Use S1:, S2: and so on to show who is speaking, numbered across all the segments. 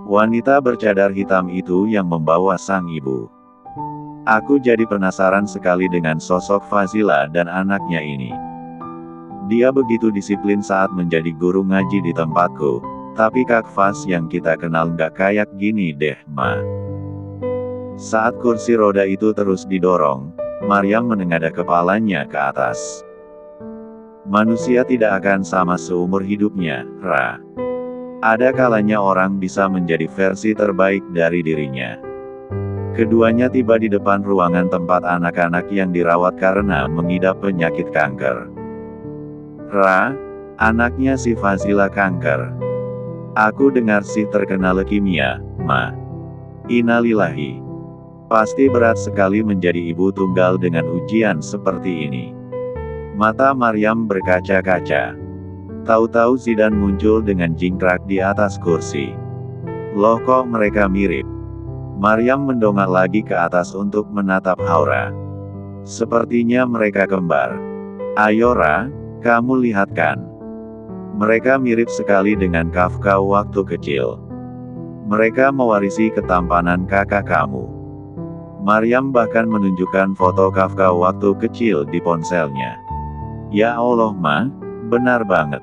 S1: Wanita bercadar hitam itu yang membawa sang ibu. Aku jadi penasaran sekali dengan sosok Fazila dan anaknya ini. Dia begitu disiplin saat menjadi guru ngaji di tempatku, tapi Kak Faz yang kita kenal nggak kayak gini deh, Ma. Saat kursi roda itu terus didorong, Maryam menengadah kepalanya ke atas. Manusia tidak akan sama seumur hidupnya, Ra. Ada kalanya orang bisa menjadi versi terbaik dari dirinya. Keduanya tiba di depan ruangan tempat anak-anak yang dirawat karena mengidap penyakit kanker. Ra, anaknya si Fazila kanker. Aku dengar sih terkena leukemia, Ma. Innalillahi. Pasti berat sekali menjadi ibu tunggal dengan ujian seperti ini. Mata Maryam berkaca-kaca. Tahu-tahu Zidan muncul dengan jingkrak di atas kursi. Loh, kok mereka mirip? Maryam mendongak lagi ke atas untuk menatap Haura. Sepertinya mereka kembar. Ayo Ra, kamu lihat kan. Mereka mirip sekali dengan Kafka waktu kecil. Mereka mewarisi ketampanan kakak kamu. Maryam bahkan menunjukkan foto Kafka waktu kecil di ponselnya. Ya Allah, Ma, benar banget.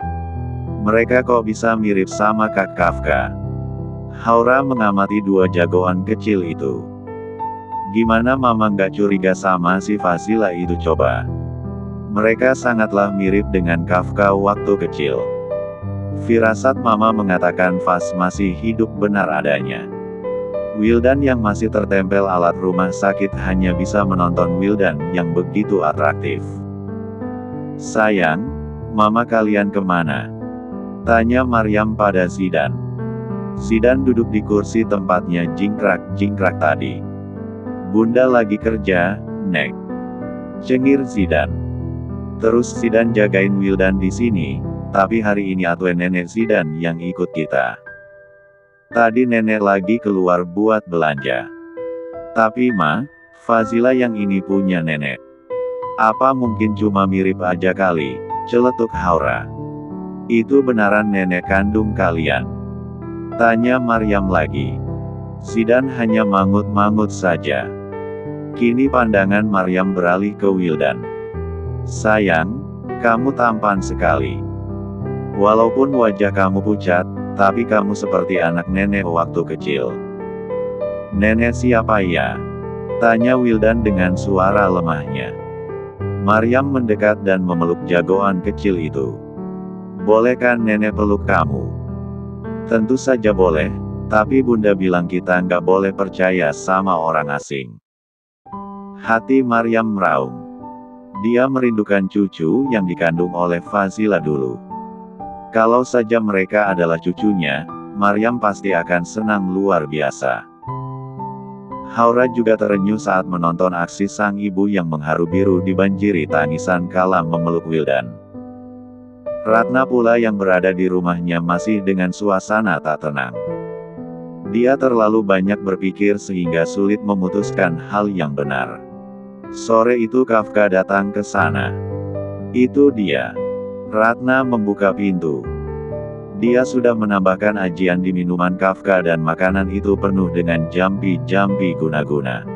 S1: Mereka kok bisa mirip sama Kak Kafka? Haura mengamati dua jagoan kecil itu. Gimana Mama nggak curiga sama si Fazila itu coba? Mereka sangatlah mirip dengan Kafka waktu kecil. Firasat Mama mengatakan Faz masih hidup benar adanya. Wildan yang masih tertempel alat rumah sakit hanya bisa menonton Wildan yang begitu atraktif. Sayang, Mama kalian kemana? Tanya Maryam pada Zidan. Zidan duduk di kursi tempatnya jingkrak tadi. Bunda lagi kerja, Nek. Cengir Zidan. Terus Zidan jagain Wildan di sini, tapi hari ini atuen nenek Zidan yang ikut kita. Tadi nenek lagi keluar buat belanja. Tapi Ma, Fazila yang ini punya nenek. Apa mungkin cuma mirip aja kali, celetuk Haura. Itu benaran nenek kandung kalian? Tanya Maryam lagi. Zidan hanya mangut-mangut saja. Kini pandangan Maryam beralih ke Wildan. Sayang, kamu tampan sekali. Walaupun wajah kamu pucat, tapi kamu seperti anak nenek waktu kecil. Nenek siapa ya? Tanya Wildan dengan suara lemahnya. Maryam mendekat dan memeluk jagoan kecil itu. Boleh kan nenek peluk kamu? Tentu saja boleh, tapi Bunda bilang kita nggak boleh percaya sama orang asing. Hati Maryam meraung. Dia merindukan cucu yang dikandung oleh Fazila dulu. Kalau saja mereka adalah cucunya, Maryam pasti akan senang luar biasa. Haura juga terenyuh saat menonton aksi sang ibu yang mengharu biru dibanjiri tangisan kala memeluk Wildan. Ratna pula yang berada di rumahnya masih dengan suasana tak tenang. Dia terlalu banyak berpikir sehingga sulit memutuskan hal yang benar. Sore itu Kafka datang ke sana. Itu dia. Ratna membuka pintu. Dia sudah menambahkan ajian di minuman Kafka dan makanan itu penuh dengan jampi-jampi guna-guna.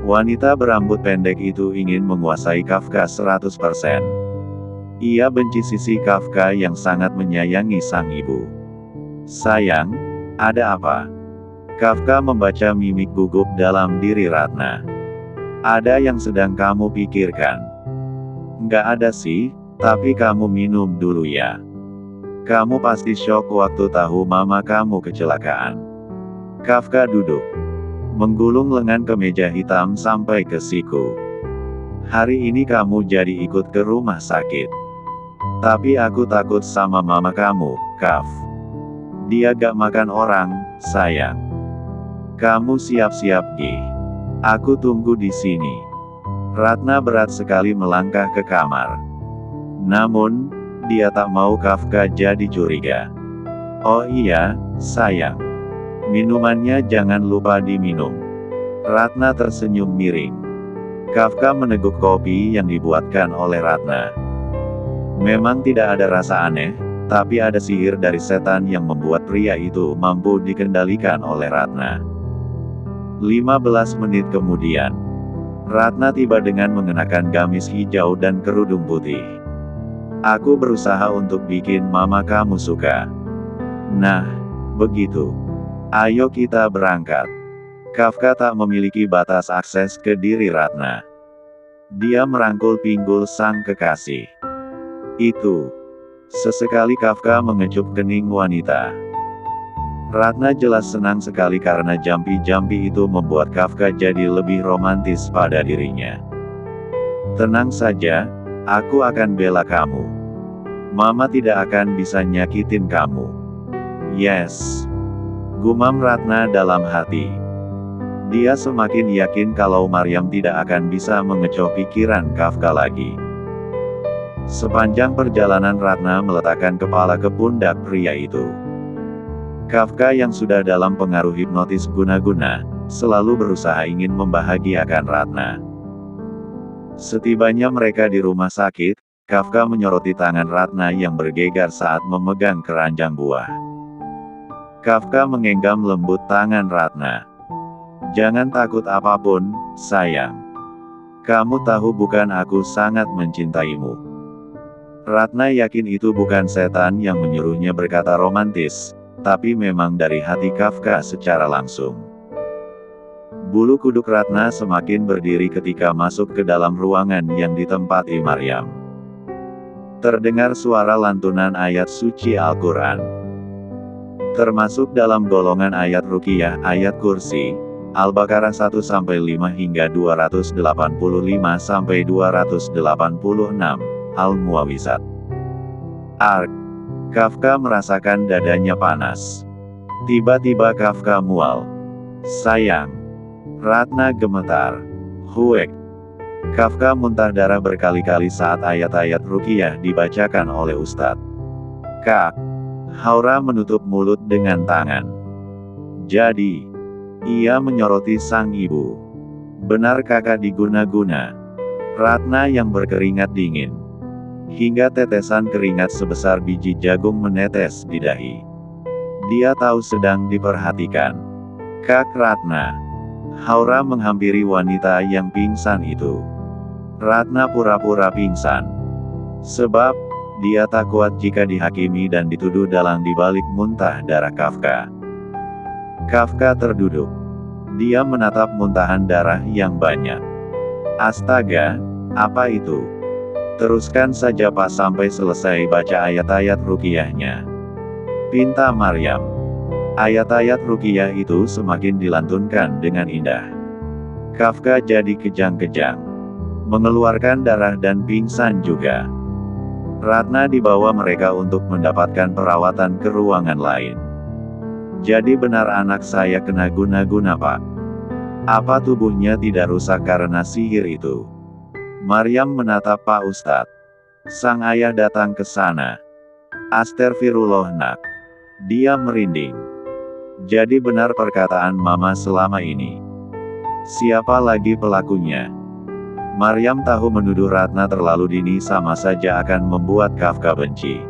S1: Wanita berambut pendek itu ingin menguasai Kafka 100%. Ia benci sisi Kafka yang sangat menyayangi sang ibu. Sayang, ada apa? Kafka membaca mimik gugup dalam diri Ratna. Ada yang sedang kamu pikirkan? Nggak ada sih, tapi kamu minum dulu ya. Kamu pasti syok waktu tahu mama kamu kecelakaan. Kafka duduk, menggulung lengan ke meja hitam sampai ke siku. Hari ini kamu jadi ikut ke rumah sakit. Tapi aku takut sama mama kamu, Kaf. Dia gak makan orang, sayang. Kamu siap-siap Gi. Aku tunggu di sini. Ratna berat sekali melangkah ke kamar. Namun, dia tak mau Kafka jadi curiga. Oh iya, sayang. Minumannya jangan lupa diminum. Ratna tersenyum miring. Kafka meneguk kopi yang dibuatkan oleh Ratna. Memang tidak ada rasa aneh, Tapi ada sihir dari setan yang membuat pria itu mampu dikendalikan oleh Ratna. 15 menit kemudian, Ratna tiba dengan mengenakan gamis hijau dan kerudung putih. Aku berusaha untuk bikin mama kamu suka. Nah, begitu. Ayo kita berangkat. Kafka tak memiliki batas akses ke diri Ratna. Dia merangkul pinggul sang kekasih. Itu. Sesekali Kafka mengecup kening wanita. Ratna jelas senang sekali karena jampi-jampi itu membuat Kafka jadi lebih romantis pada dirinya. Tenang saja, aku akan bela kamu. Mama tidak akan bisa nyakitin kamu. Yes. Gumam Ratna dalam hati. Dia semakin yakin kalau Maryam tidak akan bisa mengecoh pikiran Kafka lagi. Sepanjang perjalanan Ratna meletakkan kepala ke pundak pria itu. Kafka yang sudah dalam pengaruh hipnotis guna-guna, selalu berusaha ingin membahagiakan Ratna. Setibanya mereka di rumah sakit, Kafka menyoroti tangan Ratna yang bergegar saat memegang keranjang buah. Kafka menggenggam lembut tangan Ratna. Jangan takut apapun, sayang. Kamu tahu bukan aku sangat mencintaimu. Ratna yakin itu bukan setan yang menyuruhnya berkata romantis, tapi memang dari hati Kafka secara langsung. Bulu kuduk Ratna semakin berdiri ketika masuk ke dalam ruangan yang ditempati Maryam. Terdengar suara lantunan ayat suci Al-Quran. Termasuk dalam golongan ayat Ruqyah, ayat kursi, Al-Baqarah 1-5 hingga 285-286, Al-Muawizat. Ark. Kafka merasakan dadanya panas. Tiba-tiba Kafka mual. Sayang. Ratna gemetar. Huek. Kafka muntah darah berkali-kali saat ayat-ayat Ruqyah dibacakan oleh Ustadz. Kak. Haura menutup mulut dengan tangan. Jadi, ia menyoroti sang ibu. Benar kakak diguna-guna. Ratna yang berkeringat dingin. Hingga tetesan keringat sebesar biji jagung menetes di dahi. Dia tahu sedang diperhatikan. Kak Ratna. Haura menghampiri wanita yang pingsan itu. Ratna pura-pura pingsan. Sebab, dia tak kuat jika dihakimi dan dituduh dalang dibalik muntah darah Kafka. Kafka terduduk. Dia menatap muntahan darah yang banyak. Astaga, apa itu? Teruskan saja Pak sampai selesai baca ayat-ayat Ruqyahnya. Pinta Maryam. Ayat-ayat Ruqyah itu semakin dilantunkan dengan indah. Kafka jadi kejang-kejang. Mengeluarkan darah dan pingsan juga. Ratna dibawa mereka untuk mendapatkan perawatan ke ruangan lain. Jadi benar anak saya kena guna-guna Pak. Apa tubuhnya tidak rusak karena sihir itu? Maryam menatap Pak Ustadz. Sang ayah datang ke sana. Astagfirullah nak. Dia merinding. Jadi benar perkataan mama selama ini. Siapa lagi pelakunya? Maryam tahu menuduh Ratna terlalu dini sama saja akan membuat Kafka benci.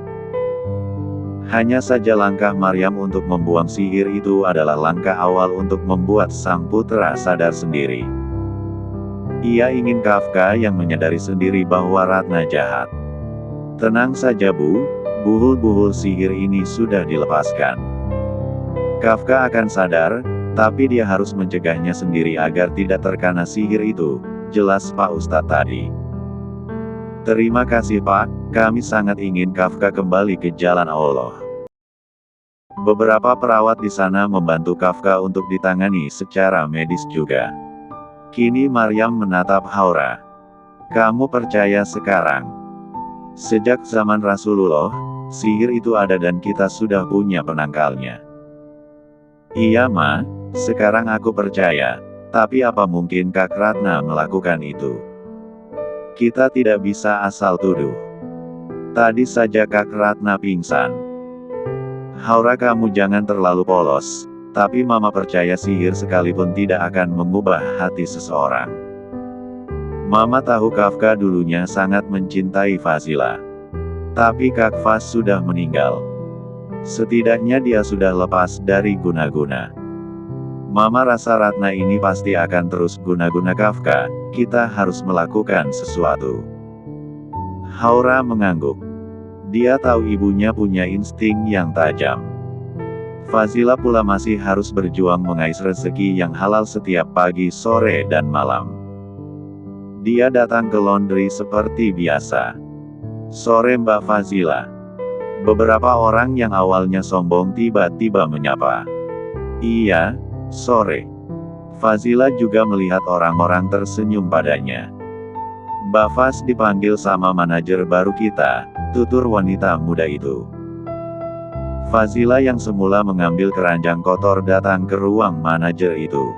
S1: Hanya saja langkah Maryam untuk membuang sihir itu adalah langkah awal untuk membuat sang putra sadar sendiri. Ia ingin Kafka yang menyadari sendiri bahwa Ratna jahat. Tenang saja Bu, buhul-buhul sihir ini sudah dilepaskan. Kafka akan sadar, tapi dia harus mencegahnya sendiri agar tidak terkena sihir itu, jelas Pak Ustadz tadi. Terima kasih Pak, kami sangat ingin Kafka kembali ke jalan Allah. Beberapa perawat di sana membantu Kafka untuk ditangani secara medis juga. Kini Maryam menatap Haura. Kamu percaya sekarang? Sejak zaman Rasulullah, sihir itu ada dan kita sudah punya penangkalnya. Iya Ma, sekarang aku percaya, tapi apa mungkin Kak Ratna melakukan itu? Kita tidak bisa asal tuduh. Tadi saja Kak Ratna pingsan. Haura kamu jangan terlalu polos. Tapi Mama percaya sihir sekalipun tidak akan mengubah hati seseorang. Mama tahu Kafka dulunya sangat mencintai Fazila. Tapi Kak Fas sudah meninggal. Setidaknya dia sudah lepas dari guna-guna. Mama rasa Ratna ini pasti akan terus guna-guna Kafka, kita harus melakukan sesuatu. Haura mengangguk. Dia tahu ibunya punya insting yang tajam. Fazila pula masih harus berjuang mengais rezeki yang halal setiap pagi, sore, dan malam. Dia datang ke laundry seperti biasa. "Sore Mbak Fazila." Beberapa orang yang awalnya sombong tiba-tiba menyapa. "Iya, sore." Fazila juga melihat orang-orang tersenyum padanya. "Mbak Faz dipanggil sama manajer baru kita," tutur wanita muda itu. Fazila yang semula mengambil keranjang kotor datang ke ruang manajer itu.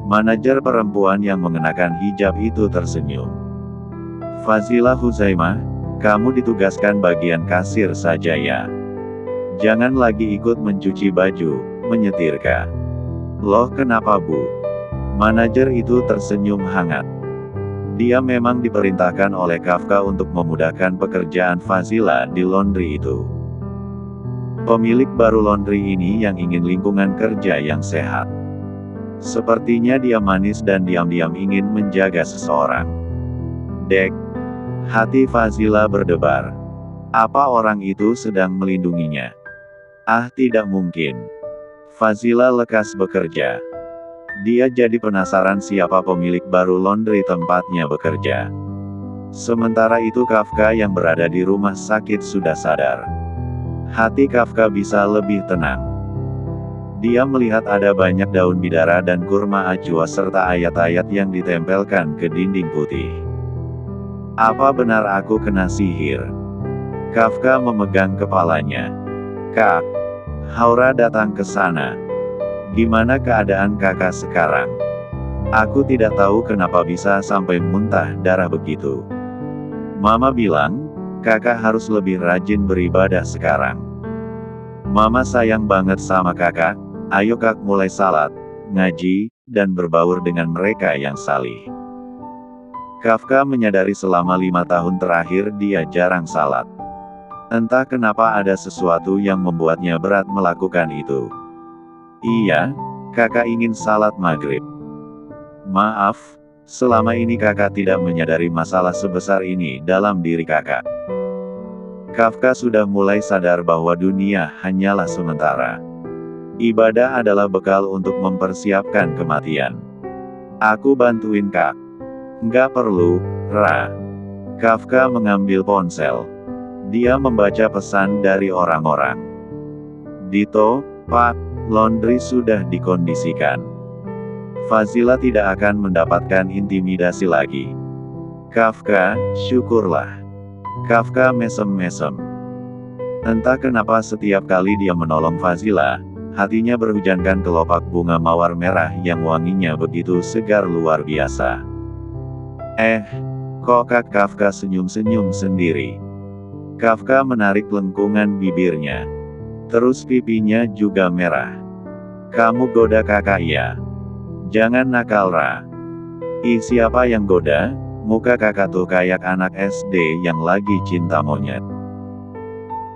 S1: Manajer perempuan yang mengenakan hijab itu tersenyum. "Fazila Huzaimah, kamu ditugaskan bagian kasir saja ya. Jangan lagi ikut mencuci baju, menyetrika." "Loh kenapa Bu?" Manajer itu tersenyum hangat. Dia memang diperintahkan oleh Kafka untuk memudahkan pekerjaan Fazila di laundry itu. Pemilik baru laundry ini yang ingin lingkungan kerja yang sehat. Sepertinya dia manis dan diam-diam ingin menjaga seseorang. Dek. Hati Fazila berdebar. Apa orang itu sedang melindunginya? Ah, tidak mungkin. Fazila lekas bekerja. Dia jadi penasaran siapa pemilik baru laundry tempatnya bekerja. Sementara itu Kafka yang berada di rumah sakit sudah sadar. Hati Kafka bisa lebih tenang. Dia melihat ada banyak daun bidara dan kurma ajwa serta ayat-ayat yang ditempelkan ke dinding putih. Apa benar aku kena sihir? Kafka memegang kepalanya. "Kak." Haura datang ke sana. "Gimana keadaan kakak sekarang? Aku tidak tahu kenapa bisa sampai muntah darah begitu. Mama bilang, kakak harus lebih rajin beribadah sekarang. Mama sayang banget sama kakak, ayo kak mulai salat, ngaji, dan berbaur dengan mereka yang salih." Kafka menyadari selama 5 tahun terakhir dia jarang salat. Entah kenapa ada sesuatu yang membuatnya berat melakukan itu. "Iya, kakak ingin salat maghrib." "Maaf, selama ini kakak tidak menyadari masalah sebesar ini dalam diri kakak." Kafka sudah mulai sadar bahwa dunia hanyalah sementara. Ibadah adalah bekal untuk mempersiapkan kematian. "Aku bantuin kak." "Nggak perlu, Ra." Kafka mengambil ponsel. Dia membaca pesan dari orang-orang. "Dito, Pak, laundry sudah dikondisikan. Fazila tidak akan mendapatkan intimidasi lagi." "Kafka, syukurlah." Kafka mesem-mesem. Entah kenapa setiap kali dia menolong Fazila, hatinya berhujankan kelopak bunga mawar merah yang wanginya begitu segar luar biasa. Kok Kak Kafka senyum-senyum sendiri. Kafka menarik lengkungan bibirnya. Terus pipinya juga merah. "Kamu goda kakak ya? Jangan nakal Ra." "Ih siapa yang goda? Muka kakak tuh kayak anak SD yang lagi cinta monyet."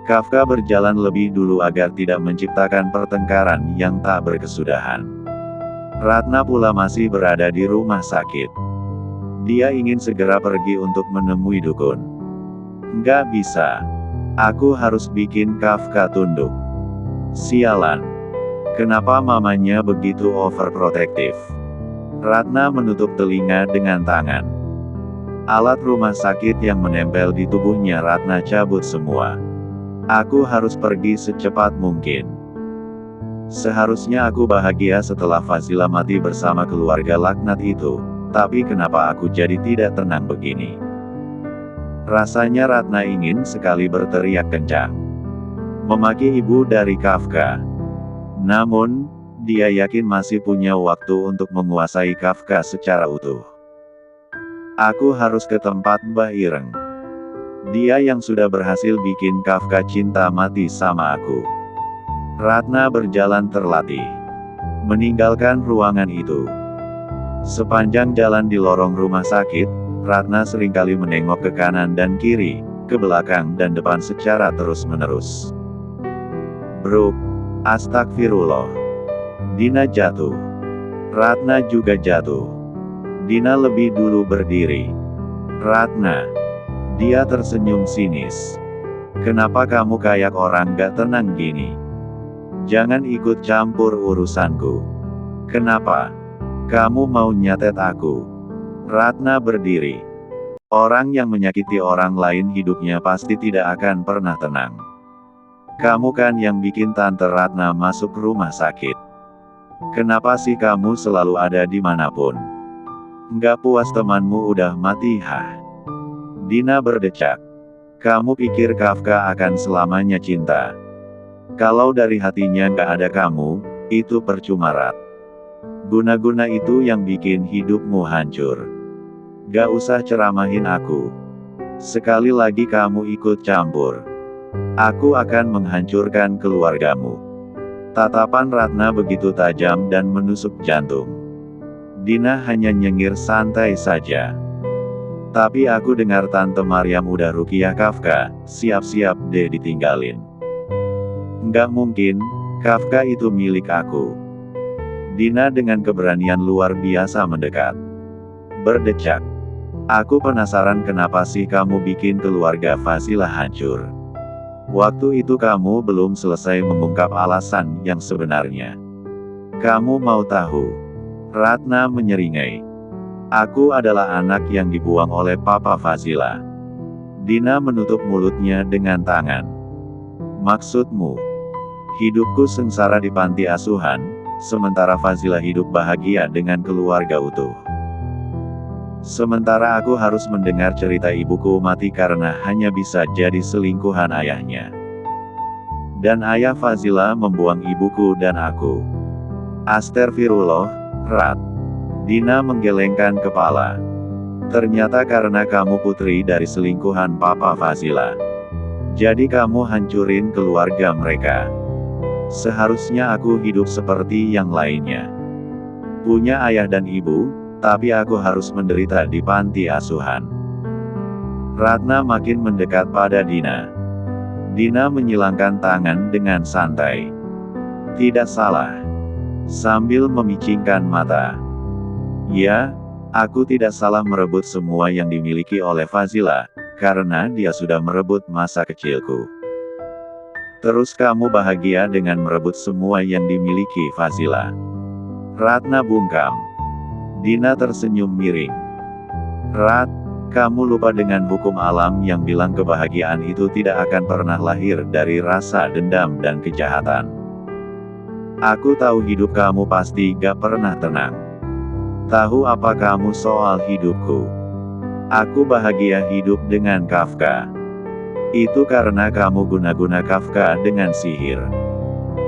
S1: Kafka berjalan lebih dulu agar tidak menciptakan pertengkaran yang tak berkesudahan. Ratna pula masih berada di rumah sakit. Dia ingin segera pergi untuk menemui dukun. "Nggak bisa. Aku harus bikin Kafka tunduk." Sialan. Kenapa mamanya begitu overprotective? Ratna menutup telinga dengan tangan. Alat rumah sakit yang menempel di tubuhnya Ratna cabut semua. "Aku harus pergi secepat mungkin. Seharusnya aku bahagia setelah Fazila mati bersama keluarga laknat itu. Tapi kenapa aku jadi tidak tenang begini?" Rasanya Ratna ingin sekali berteriak kencang. Memaki ibu dari Kafka. Namun, dia yakin masih punya waktu untuk menguasai Kafka secara utuh. "Aku harus ke tempat Mbah Ireng. Dia yang sudah berhasil bikin Kafka cinta mati sama aku." Ratna berjalan terlatih. Meninggalkan ruangan itu. Sepanjang jalan di lorong rumah sakit, Ratna seringkali menengok ke kanan dan kiri, ke belakang dan depan secara terus-menerus. Bruk, astagfirullah. Dina jatuh. Ratna juga jatuh. Dina lebih dulu berdiri. Ratna. Dia tersenyum sinis. Kenapa kamu kayak orang gak tenang gini? Jangan ikut campur urusanku. Kenapa? Kamu mau nyatet aku? Ratna berdiri. Orang yang menyakiti orang lain hidupnya pasti tidak akan pernah tenang. Kamu kan yang bikin Tante Ratna masuk rumah sakit. Kenapa sih kamu selalu ada dimanapun? Nggak puas temanmu udah mati hah? Dina berdecak. Kamu pikir Kafka akan selamanya cinta? Kalau dari hatinya nggak ada kamu, itu percuma Rat. Guna-guna itu yang bikin hidupmu hancur. Gak usah ceramahin aku. Sekali lagi kamu ikut campur, aku akan menghancurkan keluargamu. Tatapan Ratna begitu tajam dan menusuk jantung. Dina hanya nyengir santai saja. Tapi aku dengar Tante Maryam udah ruqyah Kafka, siap-siap deh ditinggalin. Nggak mungkin, Kafka itu milik aku. Dina dengan keberanian luar biasa mendekat. Berdecak. Aku penasaran kenapa sih kamu bikin keluarga Fazilah hancur. Waktu itu kamu belum selesai mengungkap alasan yang sebenarnya. Kamu mau tahu? Ratna menyeringai. Aku adalah anak yang dibuang oleh Papa Fazilah. Dina menutup mulutnya dengan tangan. Maksudmu? Hidupku sengsara di panti asuhan, sementara Fazilah hidup bahagia dengan keluarga utuh. Sementara aku harus mendengar cerita ibuku mati karena hanya bisa jadi selingkuhan ayahnya. Dan ayah Fazilah membuang ibuku dan aku. Astagfirullah, Rat. Dina menggelengkan kepala. Ternyata karena kamu putri dari selingkuhan Papa Fazilah. Jadi kamu hancurin keluarga mereka. Seharusnya aku hidup seperti yang lainnya. Punya ayah dan ibu, tapi aku harus menderita di panti asuhan. Ratna makin mendekat pada Dina. Dina menyilangkan tangan dengan santai. Tidak salah. Sambil memicingkan mata. Ya, aku tidak salah merebut semua yang dimiliki oleh Fazilah, karena dia sudah merebut masa kecilku. Terus kamu bahagia dengan merebut semua yang dimiliki Fazilah. Ratna bungkam. Dina tersenyum miring. Rat, kamu lupa dengan hukum alam yang bilang kebahagiaan itu tidak akan pernah lahir dari rasa dendam dan kejahatan. Aku tahu hidup kamu pasti gak pernah tenang. Tahu apa kamu soal hidupku? Aku bahagia hidup dengan Kafka. Itu karena kamu guna-guna Kafka dengan sihir.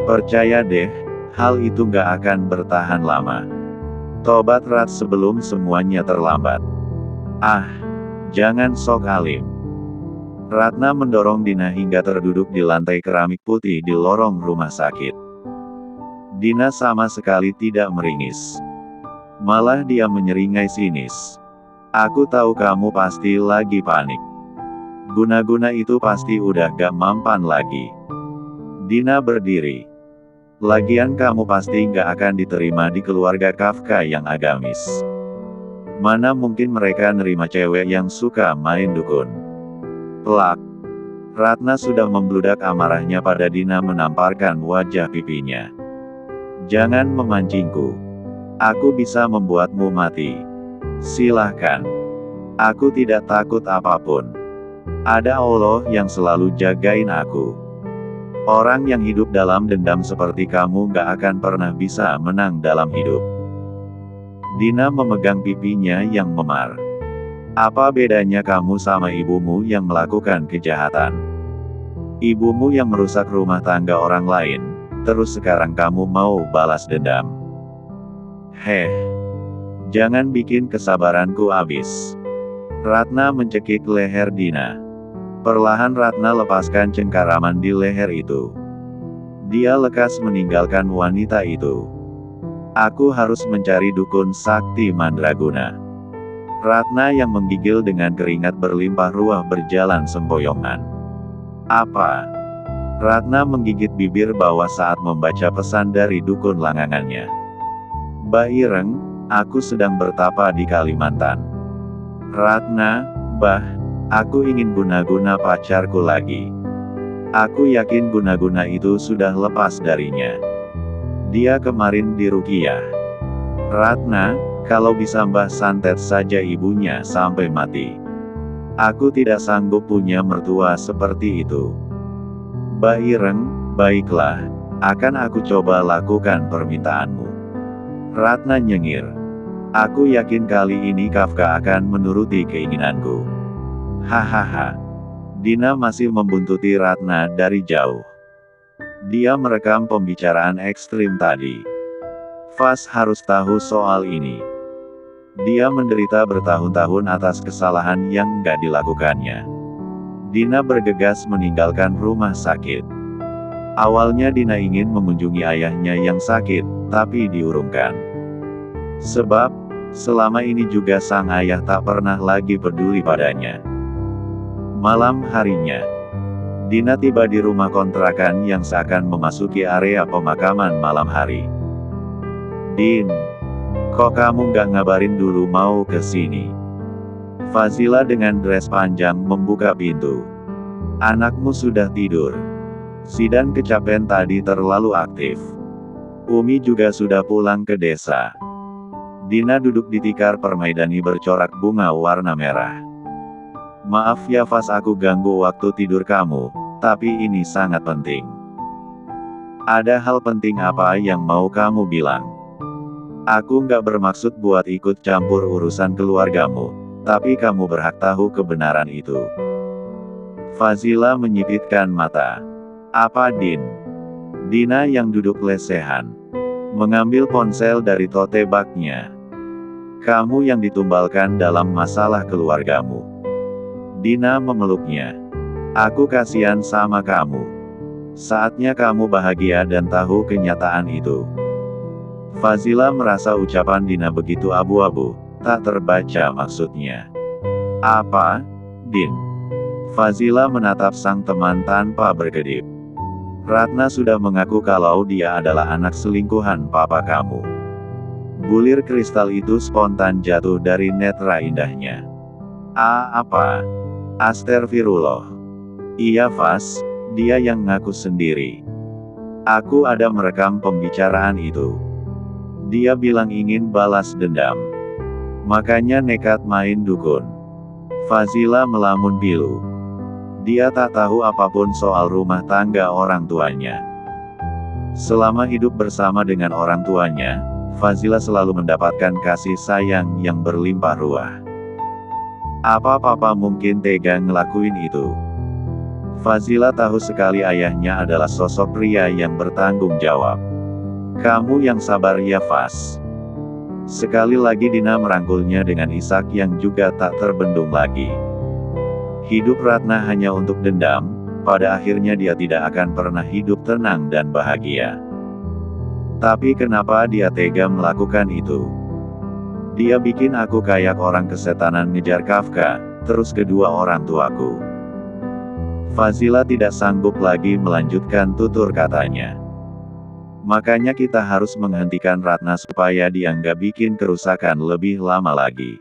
S1: Percaya deh, hal itu gak akan bertahan lama. Tobat Rat sebelum semuanya terlambat. Ah, jangan sok alim. Ratna mendorong Dina hingga terduduk di lantai keramik putih di lorong rumah sakit. Dina sama sekali tidak meringis. Malah dia menyeringai sinis. Aku tahu kamu pasti lagi panik. Guna-guna itu pasti udah gak mampan lagi. Dina berdiri. Lagian kamu pasti gak akan diterima di keluarga Kafka yang agamis. Mana mungkin mereka nerima cewek yang suka main dukun. Plak. Ratna sudah membludak amarahnya pada Dina menamparkan wajah pipinya. Jangan memancingku. Aku bisa membuatmu mati. Silahkan. Aku tidak takut apapun. Ada Allah yang selalu jagain aku. Orang yang hidup dalam dendam seperti kamu gak akan pernah bisa menang dalam hidup. Dina memegang pipinya yang memar. Apa bedanya kamu sama ibumu yang melakukan kejahatan? Ibumu yang merusak rumah tangga orang lain, terus sekarang kamu mau balas dendam. Heh. Jangan bikin kesabaranku habis. Ratna mencekik leher Dina. Perlahan Ratna lepaskan cengkaraman di leher itu. Dia lekas meninggalkan wanita itu. Aku harus mencari dukun sakti mandraguna. Ratna yang menggigil dengan keringat berlimpah ruah berjalan sempoyongan. Apa? Ratna menggigit bibir bawah saat membaca pesan dari dukun langangannya. Mbah Ireng, aku sedang bertapa di Kalimantan. Ratna, Mbah, aku ingin guna-guna pacarku lagi. Aku yakin guna-guna itu sudah lepas darinya. Dia kemarin diruqyah. Ratna, kalau bisa Mbah santet saja ibunya sampai mati. Aku tidak sanggup punya mertua seperti itu. Mbah Ireng, baiklah, akan aku coba lakukan permintaanmu. Ratna nyengir. Aku yakin kali ini Kafka akan menuruti keinginanku. Hahaha. Dina masih membuntuti Ratna dari jauh. Dia merekam pembicaraan ekstrim tadi. Vas harus tahu soal ini. Dia menderita bertahun-tahun atas kesalahan yang nggak dilakukannya. Dina bergegas meninggalkan rumah sakit. Awalnya Dina ingin mengunjungi ayahnya yang sakit, tapi diurungkan. Sebab, selama ini juga sang ayah tak pernah lagi peduli padanya. Malam harinya, Dina tiba di rumah kontrakan yang seakan memasuki area pemakaman malam hari. Din, kok kamu nggak ngabarin dulu mau ke sini? Fazila dengan dress panjang membuka pintu. Anakmu sudah tidur. Sidan kecapean tadi terlalu aktif. Umi juga sudah pulang ke desa. Dina duduk di tikar permaidani bercorak bunga warna merah. Maaf ya Vas, aku ganggu waktu tidur kamu, tapi ini sangat penting. Ada hal penting apa yang mau kamu bilang? Aku nggak bermaksud buat ikut campur urusan keluargamu, tapi kamu berhak tahu kebenaran itu. Fazila menyipitkan mata. Apa Din? Dina yang duduk lesehan, mengambil ponsel dari tote bagnya. Kamu yang ditumbalkan dalam masalah keluargamu. Dina memeluknya. Aku kasihan sama kamu. Saatnya kamu bahagia dan tahu kenyataan itu. Fazila merasa ucapan Dina begitu abu-abu. Tak terbaca maksudnya. Apa, Din? Fazila menatap sang teman tanpa berkedip. Ratna sudah mengaku kalau dia adalah anak selingkuhan papa kamu. Bulir kristal itu spontan jatuh dari netra indahnya. Apa? Astagfirullah. Iya Vas, dia yang ngaku sendiri. Aku ada merekam pembicaraan itu. Dia bilang ingin balas dendam. Makanya nekat main dukun. Fazila melamun pilu. Dia tak tahu apapun soal rumah tangga orang tuanya. Selama hidup bersama dengan orang tuanya, Fazila selalu mendapatkan kasih sayang yang berlimpah ruah. Apa papa mungkin tega ngelakuin itu? Fazila tahu sekali ayahnya adalah sosok pria yang bertanggung jawab. Kamu yang sabar ya Vas. Sekali lagi Dina merangkulnya dengan isak yang juga tak terbendung lagi. Hidup Ratna hanya untuk dendam, pada akhirnya dia tidak akan pernah hidup tenang dan bahagia. Tapi kenapa dia tega melakukan itu? Dia bikin aku kayak orang kesetanan ngejar Kafka, terus kedua orang tuaku. Fazila tidak sanggup lagi melanjutkan tutur katanya. Makanya kita harus menghentikan Ratna supaya dia nggak bikin kerusakan lebih lama lagi.